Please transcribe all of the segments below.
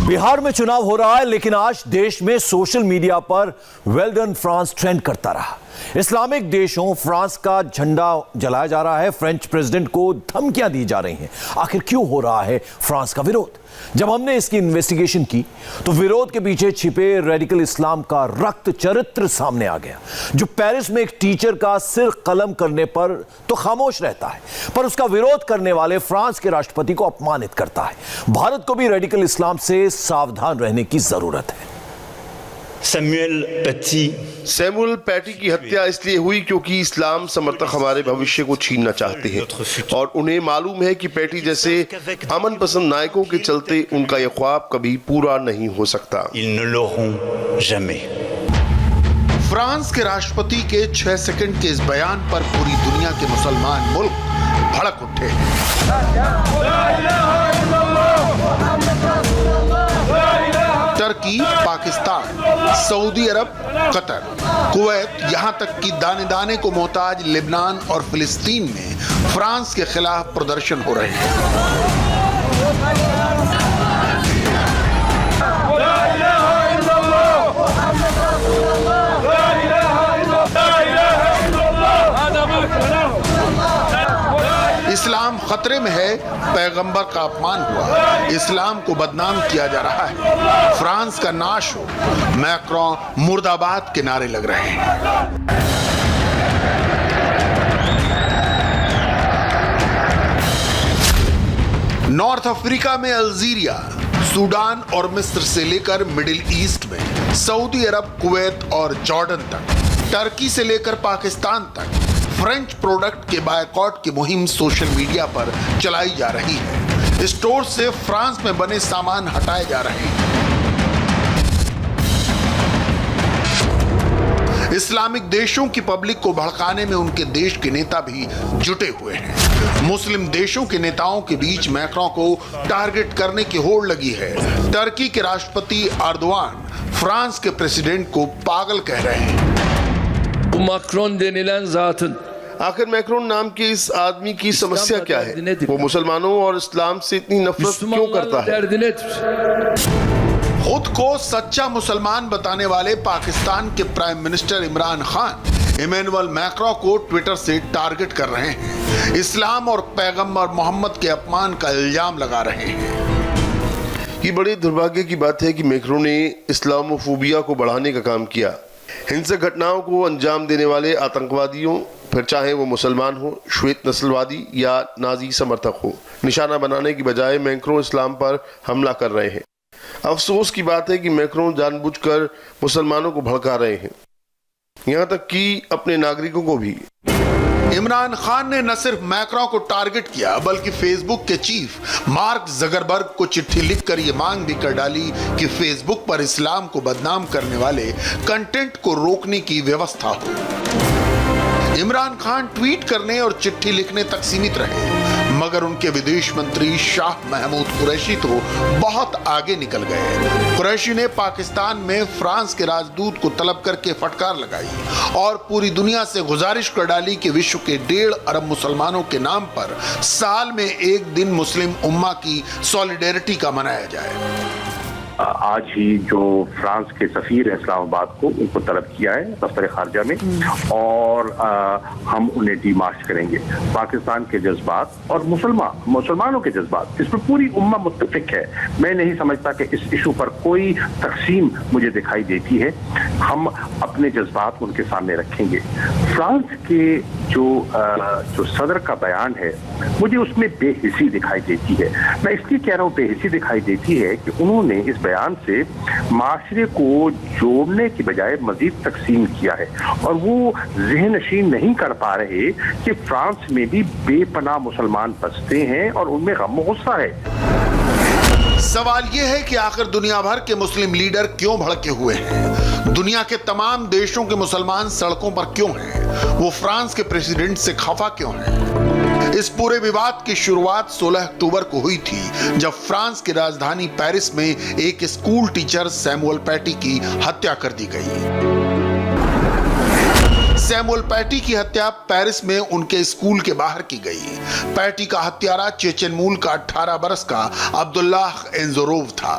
बिहार में चुनाव हो रहा है, लेकिन आज देश में सोशल मीडिया पर वेल डन फ्रांस ट्रेंड करता रहा। इस्लामिक देशों फ्रांस का झंडा जलाया जा रहा है, फ्रेंच प्रेसिडेंट को धमकियां दी जा रही हैं। आखिर क्यों हो रहा है फ्रांस का विरोध? जब हमने इसकी इन्वेस्टिगेशन की तो विरोध के पीछे छिपे रेडिकल इस्लाम का रक्त चरित्र सामने आ गया, जो पेरिस में एक टीचर का सिर कलम करने पर तो खामोश रहता है, पर उसका विरोध करने वाले फ्रांस के राष्ट्रपति को अपमानित करता है। भारत को भी रेडिकल इस्लाम से सावधान रहने की जरूरत है। सैमुअल पैटी की हत्या इसलिए हुई क्योंकि इस्लाम समर्थक हमारे भविष्य को छीनना चाहते हैं और उन्हें मालूम है कि पैटी जैसे अमन पसंद नायकों के चलते उनका यह ख्वाब कभी पूरा नहीं हो सकता। फ्रांस के राष्ट्रपति के 6 सेकंड के इस बयान पर पूरी दुनिया के मुसलमान मुल्क भड़क उठे हैं। टर्की, पाकिस्तान, सऊदी अरब, कतर, कुवैत, यहां तक कि दाने दाने को मोहताज लेबनान और फिलिस्तीन में फ्रांस के खिलाफ प्रदर्शन हो रहे हैं। इस्लाम खतरे में है, पैगंबर का अपमान हुआ, इस्लाम को बदनाम किया जा रहा है, फ्रांस का नाश हो, मैक्रों मुर्दाबाद के नारे लग रहे हैं। नॉर्थ अफ्रीका में अल्जीरिया, सूडान और मिस्र से लेकर मिडिल ईस्ट में सऊदी अरब, कुवैत और जॉर्डन तक, टर्की से लेकर पाकिस्तान तक फ्रेंच प्रोडक्ट के बायकॉट की मुहिम सोशल मीडिया पर चलाई जा रही है। स्टोर से फ्रांस में बने सामान हटाए जा रहे हैं। इस्लामिक देशों की पब्लिक को भड़काने में उनके देश के नेता भी जुटे हुए हैं। मुस्लिम देशों के नेताओं के बीच मैक्रों को टारगेट करने की होड़ लगी है। टर्की के राष्ट्रपति एर्दोगान फ्रांस के प्रेसिडेंट को पागल कह रहे हैं। आखिर मैक्रोन नाम के इस आदमी की समस्या क्या है? वो मुसलमानों और इस्लाम से इतनी नफरत क्यों करता है? खुद को सच्चा मुसलमान बताने वाले पाकिस्तान के prime minister Imran Khan Emmanuel Macron को ट्विटर से टारगेट कर रहे हैं। इस्लाम और पैगंबर मोहम्मद के अपमान का इल्जाम लगा रहे हैं। ये बड़े दुर्भाग्य की बात है कि मैक्रों ने इस्लामोफोबिया को बढ़ाने का काम किया। हिंसक घटनाओं को अंजाम देने वाले आतंकवादियों, फिर चाहे वो मुसलमान हो, श्वेत नस्लवादी या नाजी समर्थक हो, निशाना बनाने की बजाय मैक्रों इस्लाम पर हमला कर रहे हैं। अफसोस की बात है कि मैक्रों जानबूझकर मुसलमानों को भड़का रहे हैं, यहाँ तक कि अपने नागरिकों को भी। इमरान खान ने न सिर्फ मैक्रों को टारगेट किया, बल्कि फेसबुक के चीफ मार्क ज़करबर्ग को चिट्ठी लिखकर यह मांग भी कर डाली कि फेसबुक पर इस्लाम को बदनाम करने वाले कंटेंट को रोकने की व्यवस्था हो। इमरान खान ट्वीट करने और चिट्ठी लिखने तक सीमित रहे, मगर उनके विदेश मंत्री शाह महमूद कुरैशी तो बहुत आगे निकल गए। कुरैशी ने पाकिस्तान में फ्रांस के राजदूत को तलब करके फटकार लगाई और पूरी दुनिया से गुजारिश कर डाली कि विश्व के 1.5 अरब मुसलमानों के नाम पर साल में एक दिन मुस्लिम उम्मा की सॉलिडेरिटी का मनाया जाए। आज ही जो फ्रांस के सफीर इस्लामाबाद को उनको तलब किया है दफ्तर खारजा में, और हम उन्हें डीमार्च करेंगे। पाकिस्तान के जज्बात और मुसलमानों के जज्बात, इस पर पूरी उम्मा मुत्तफिक है। मैं नहीं समझता कि इस इशू पर कोई तकसीम मुझे दिखाई देती है। हम अपने जज्बात उनके सामने रखेंगे। फ्रांस के जो सदर का बयान है, मुझे उसमें बेहिसी दिखाई देती है। मैं इसलिए कह रहा हूँ बेहिसी दिखाई देती है कि उन्होंने इस बयान से माशरे को जोड़ने की बजाय मजीद तकसीम किया है, और वो ज़हन-नशीन नहीं कर पा रहे कि फ्रांस में भी बेपनाह मुसलमान बसते हैं और उनमें गम गुस्सा है। सवाल यह है कि आखिर दुनिया भर के मुस्लिम लीडर क्यों भड़के हुए हैं? दुनिया के तमाम देशों के मुसलमान सड़कों पर क्यों हैं? वो फ्रांस के प्रेसिडेंट से खफा क्यों हैं? इस पूरे विवाद की शुरुआत 16 अक्टूबर को हुई थी, जब फ्रांस की राजधानी पेरिस में एक स्कूल टीचर सैमुअल पैटी की हत्या कर दी गई। सैमुअल पैटी की हत्या पेरिस में उनके स्कूल के बाहर की गई। पैटी का हत्यारा चेचन मूल का 18 बरस का अब्दुल्लाह एंजोरोव था।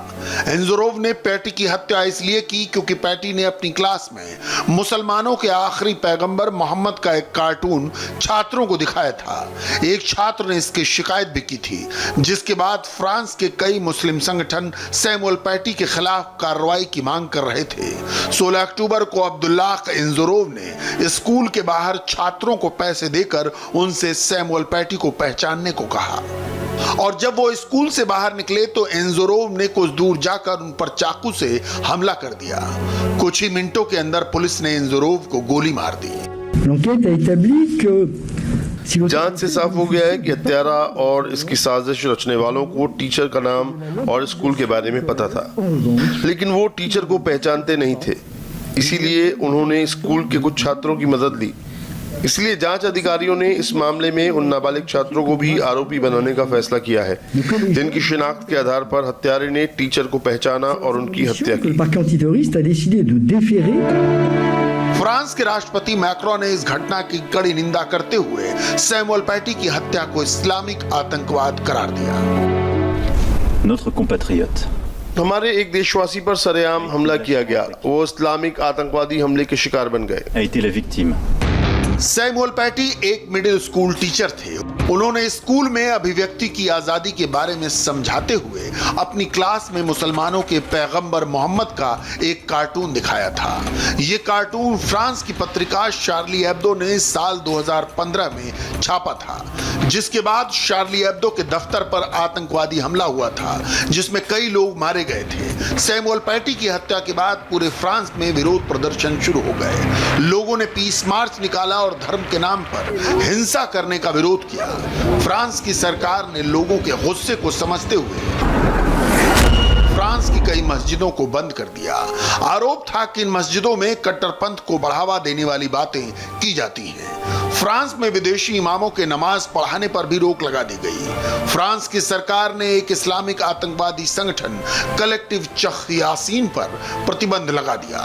एंजोरोव ने पैटी की हत्या इसलिए की क्योंकि पैटी ने अपनी क्लास में मुसलमानों के आखिरी पैगंबर मोहम्मद का एक कार्टून छात्रों को दिखाया था। एक छात्र ने इसकी शिकायत भी की थी, जिसके बाद फ्रांस के कई मुस्लिम संगठन सैमुअल पैटी के खिलाफ कार्रवाई की मांग कर रहे थे। 16 अक्टूबर को अब्दुल्लाह एंजोरोव ने स्कूल के बाहर छात्रों को पैसे देकर उनसे सैमुअल पैटी को पहचानने को कहा और जब वो स्कूल से बाहर निकले तो एंजोरोव ने कुछ दूर जाकर उन पर चाकू से हमला कर दिया। कुछ ही मिनटों के अंदर पुलिस ने एंजोरोव को गोली मार दी। जांच से साफ हो गया है कि हत्यारा और इसकी साजिश रचने वालों को टीचर का नाम और स्कूल के बारे में पता था, लेकिन वो टीचर को पहचानते नहीं थे। इसीलिए उन्होंने स्कूल के कुछ छात्रों की मदद ली। इसलिए जांच अधिकारियों ने इस मामले में उन नाबालिग छात्रों को भी आरोपी बनाने का फैसला किया है, जिनकी शिनाख्त के आधार पर हत्यारे ने टीचर को पहचाना और उनकी हत्या की। फ्रांस के राष्ट्रपति मैक्रोन ने इस घटना की कड़ी निंदा करते हुए सैमुअल पैटी की हत्या को इस्लामिक आतंकवाद करार दिया। Notre compatriote हमारे एक देशवासी पर सरेआम हमला किया गया, वो इस्लामिक आतंकवादी हमले के शिकार बन गए। a été la victime. Samuel Paty एक मिडिल स्कूल टीचर थे। उन्होंने स्कूल में अभिव्यक्ति की आजादी के बारे में समझाते हुए अपनी क्लास में मुसलमानों के पैगंबर मोहम्मद का एक कार्टून दिखाया था। ये कार्टून फ्रांस की पत्रिका शार्ली एब्दो ने साल 2015 में छापा था, जिसके बाद शार्ली एब्दो के दफ्तर पर आतंकवादी हमला हुआ था, जिसमें कई लोग मारे गए थे। सैमुअल पैटी की हत्या के बाद पूरे फ्रांस में विरोध प्रदर्शन शुरू हो गए। लोगों ने पीस मार्च निकाला और धर्म के नाम पर हिंसा करने का विरोध किया। फ्रांस की सरकार ने लोगों के गुस्से को समझते हुए फ्रांस की कई मस्जिदों को बंद कर दिया। आरोप था कि इन मस्जिदों में कट्टरपंथ को बढ़ावा देने वाली बातें की जाती हैं। फ्रांस में विदेशी इमामों के नमाज पढ़ाने पर भी रोक लगा दी गई। फ्रांस की सरकार ने एक इस्लामिक आतंकवादी संगठन कलेक्टिव चख यासीन पर प्रतिबंध लगा दिया।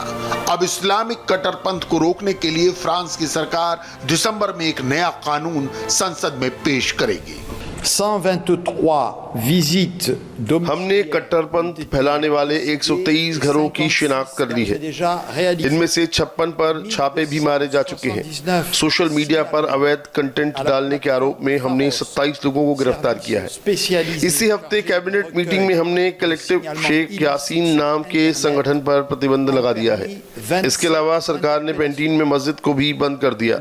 अब इस्लामिक कट्टरपंथ को रोकने के लिए फ्रांस की सरकार दिसंबर में एक नया कानून संसद में पेश करेगी। 123 visites हमने कट्टरपंथ फैलाने वाले 123 घरों की शिनाख्त कर ली है। इनमें से 56 पर छापे भी मारे जा चुके हैं। सोशल मीडिया पर अवैध कंटेंट डालने के आरोप में हमने 27 लोगों को गिरफ्तार किया है। इसी हफ्ते कैबिनेट मीटिंग में हमने कलेक्टिव शेख यासीन नाम के संगठन पर प्रतिबंध लगा दिया है। इसके अलावा सरकार ने पेंटीन में मस्जिद को भी बंद कर दिया।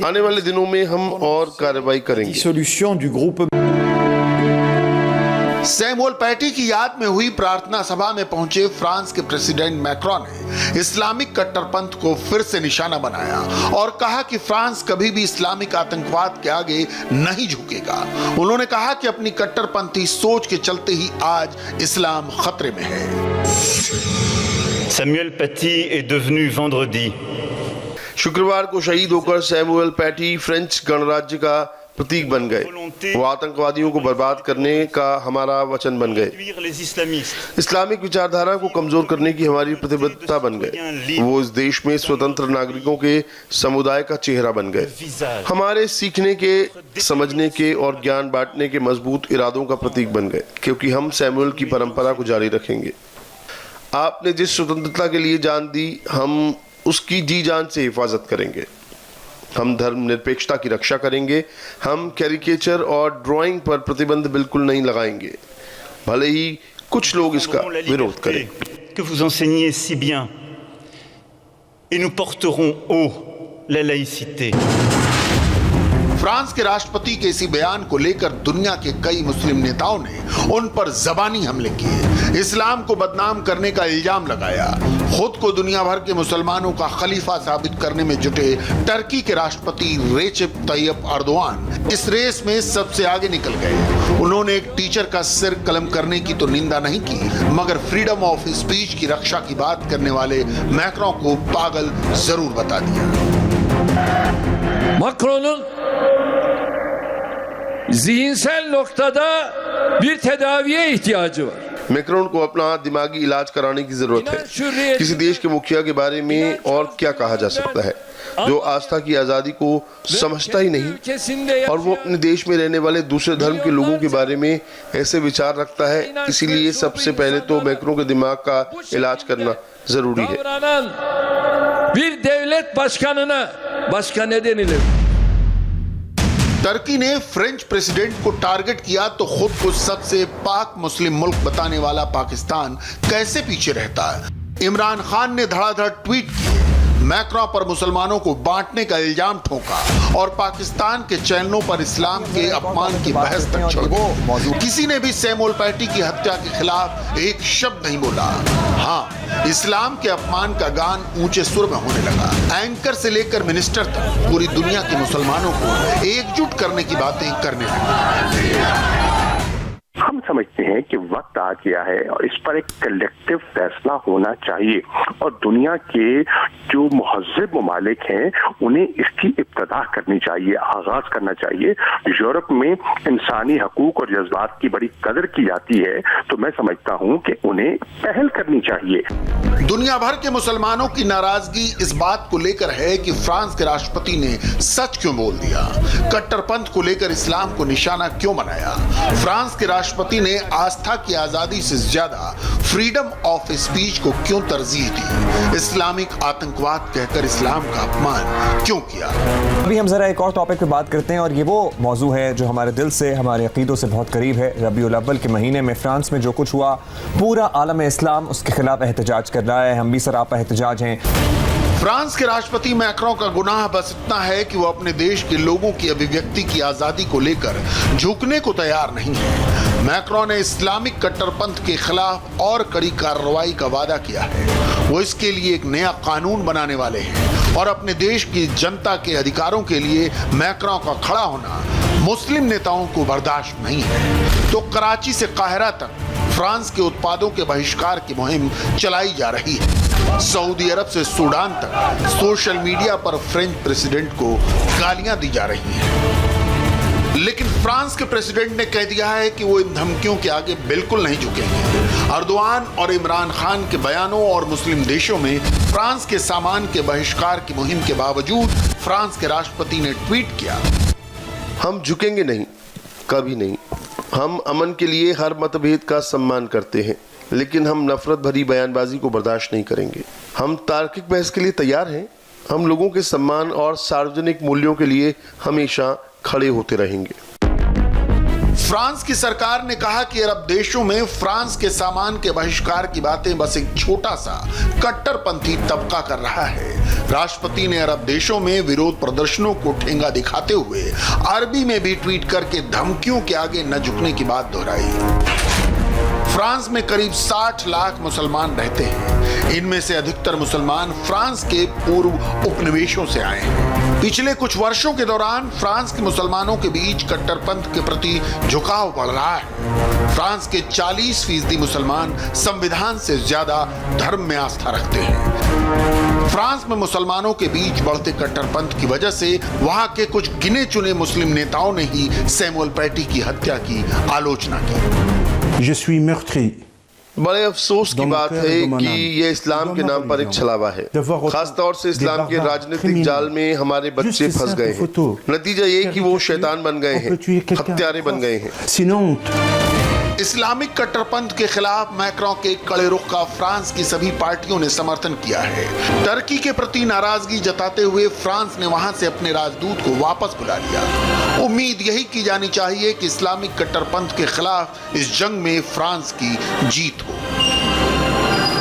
आने वाले दिनों में हम और कार्रवाई करेंगे। सैमुअल पैटी की याद में हुई प्रार्थना सभा में पहुंचे फ्रांस के प्रेसिडेंट मैक्रोन ने इस्लामिक कट्टरपंथ को फिर से निशाना बनाया और कहा कि फ्रांस कभी भी इस्लामिक आतंकवाद के आगे नहीं झुकेगा। उन्होंने कहा कि अपनी कट्टरपंथी सोच के चलते ही आज इस्लाम खतरे में है। Samuel Paty est devenu vendredi शुक्रवार को शहीद होकर सैमुअल पैटी फ्रेंच गणराज्य का प्रतीक बन गए। वो आतंकवादियों को बर्बाद करने का हमारा वचन बन गए। इस्लामिक विचारधारा को कमजोर करने की हमारी प्रतिबद्धता बन गए। वो इस देश में स्वतंत्र नागरिकों के समुदाय का चेहरा बन गए। हमारे सीखने के, समझने के और ज्ञान बांटने के मजबूत इरादों का प्रतीक बन गए, क्योंकि हम सैमुअल की परंपरा को जारी रखेंगे। आपने जिस स्वतंत्रता के लिए जान दी, हम उसकी जी जान से हिफाजत करेंगे। हम धर्मनिरपेक्षता की रक्षा करेंगे। हम कैरिकेचर और ड्राइंग पर प्रतिबंध बिल्कुल नहीं लगाएंगे, भले ही कुछ लोग इसका विरोध करें। que vous enseignez si bien et nous porterons haut la laïcité। France के राष्ट्रपति के इसी बयान को लेकर दुनिया के कई मुस्लिम नेताओं ने उन पर जबानी हमले किए, इस्लाम को बदनाम करने का इल्जाम लगाया। खुद को दुनिया भर के मुसलमानों का खलीफा साबित करने में जुटे टर्की के राष्ट्रपति रेसिप तैयप अर्दोआन इस रेस में सबसे आगे निकल गए। उन्होंने एक टीचर का सिर कलम करने की तो निंदा नहीं की, मगर फ्रीडम ऑफ स्पीच की रक्षा की बात करने वाले मैक्रों को पागल जरूर बता दिया। Macron'un zihinsel noktada bir tedaviye ihtiyacı var. Macron को अपना दिमागी इलाज कराने की जरूरत है। किसी देश के मुखिया के बारे में और क्या कहा जा सकता है? जो आस्था की आज़ादी को समझता ही नहीं और वो अपने देश में रहने वाले दूसरे धर्म के लोगों के बारे में ऐसे विचार रखता है। इसीलिए सबसे पहले तो मैक्रों के दिमाग का इलाज करना जरूरी है। bir devlet başkanına başka ne denilir? Turkey ने फ्रेंच प्रेसिडेंट को टारगेट किया तो खुद को सबसे पाक मुस्लिम मुल्क बताने वाला पाकिस्तान कैसे पीछे रहता है। इमरान खान ने धड़ाधड़ ट्वीट किए, मैक्रों पर मुसलमानों को बांटने का इल्जाम ठोका और पाकिस्तान के चैनलों पर इस्लाम के अपमान की बहस तक चढ़ गई। किसी ने भी सैमुअल पैटी की हत्या के खिलाफ एक शब्द नहीं बोला। हाँ, इस्लाम के अपमान का गान ऊंचे सुर में होने लगा। एंकर से लेकर मिनिस्टर तक पूरी दुनिया के मुसलमानों को एकजुट करने की बातें करने लगे। हम समझते हैं कि वक्त आ गया है और इस पर एक कलेक्टिव फैसला होना चाहिए और दुनिया के जो मुहज़्ज़िब ममालिक हैं उन्हें इसकी इब्तिदा करनी चाहिए, आगाज करना चाहिए। यूरोप में इंसानी हकूक और जज्बात की बड़ी कदर की जाती है, तो मैं समझता हूं कि उन्हें पहल करनी चाहिए। दुनिया भर के मुसलमानों की नाराजगी इस बात को लेकर है कि फ्रांस के राष्ट्रपति ने सच क्यों बोल दिया, कट्टरपंथ को लेकर इस्लाम को निशाना क्यों बनाया। फ्रांस के राष्ट्रपति ने आस्था की आजादी से ज्यादा फ्रीडम ऑफ स्पीच को क्यों तरजीह दी, इस्लामिक आतंकवाद कहकर इस्लाम का अपमान क्यों किया। अभी हम जरा एक और टॉपिक पे बात करते हैं और ये वो मौजू है जो हमारे दिल से, हमारे अकीदों से बहुत करीब है। रबीउल अव्वल के महीने में फ्रांस में जो कुछ हुआ, पूरा आलम इस्लाम उसके खिलाफ एहतजाज कर रहा है। हम भी सरापा एहतजाज हैं। फ्रांस के राष्ट्रपति मैक्रों का गुनाह बस इतना है कि वो अपने देश के लोगों की अभिव्यक्ति की आजादी को लेकर झुकने को तैयार नहीं है। मैक्रों ने इस्लामिक कट्टरपंथ के खिलाफ और कड़ी कार्रवाई का वादा किया है। वो इसके लिए एक नया कानून बनाने वाले हैं और अपने देश की जनता के अधिकारों के लिए मैक्रों का खड़ा होना मुस्लिम नेताओं को बर्दाश्त नहीं है। तो कराची से काहिरा तक फ्रांस के उत्पादों के बहिष्कार की मुहिम चलाई जा रही है। सऊदी अरब से सूडान तक सोशल मीडिया पर फ्रेंच प्रेसिडेंट को गालियां दी जा रही हैं। लेकिन फ्रांस के प्रेसिडेंट ने कह दिया है कि वो इन धमकियों के आगे बिल्कुल नहीं झुकेंगे। अर्दोआन और इमरान खान के बयानों और मुस्लिम देशों में फ्रांस के सामान के बहिष्कार की मुहिम के बावजूद फ्रांस के राष्ट्रपति ने ट्वीट किया, हम झुकेंगे नहीं, कभी नहीं। हम अमन के लिए हर मतभेद का सम्मान करते हैं, लेकिन हम नफरत भरी बयानबाजी को बर्दाश्त नहीं करेंगे। हम तार्किक बहस के लिए तैयार हैं। हम लोगों के सम्मान और सार्वजनिक मूल्यों के लिए हमेशा खड़े होते रहेंगे। फ्रांस की सरकार ने कहा कि अरब देशों में फ्रांस के सामान के बहिष्कार की बातें बस एक छोटा सा कट्टरपंथी तबका कर रहा है। राष्ट्रपति ने अरब देशों में विरोध प्रदर्शनों को ठेंगा दिखाते हुए अरबी में भी ट्वीट करके धमकियों के आगे न झुकने की बात दोहराई। फ्रांस में करीब 60 लाख मुसलमान रहते हैं। इनमें से अधिकतर मुसलमान फ्रांस के पूर्व उपनिवेशों से आए हैं। पिछले कुछ वर्षों के दौरान फ्रांस के मुसलमानों के बीच कट्टरपंथ के प्रति झुकाव बढ़ रहा है। फ्रांस के 40% मुसलमान संविधान से ज्यादा धर्म में आस्था रखते हैं। फ्रांस में मुसलमानों के बीच बढ़ते कट्टरपंथ की वजह से वहां के कुछ गिने चुने मुस्लिम नेताओं ने ही सैमुअल पैटी की हत्या की आलोचना की। बड़े अफसोस की बात है कि ये इस्लाम के नाम पर एक छलावा है। खासतौर से इस्लाम के राजनीतिक जाल में हमारे बच्चे फंस गए हैं। नतीजा ये कि वो शैतान बन गए हैं, हत्यारे बन गए हैं। इस्लामिक कट्टरपंथ के खिलाफ मैक्रों के कड़े रुख का फ्रांस की सभी पार्टियों ने समर्थन किया है। टर्की के प्रति नाराजगी जताते हुए फ्रांस ने वहां से अपने राजदूत को वापस बुला लिया। उम्मीद यही की जानी चाहिए कि इस्लामिक कट्टरपंथ के खिलाफ इस जंग में फ्रांस की जीत हो।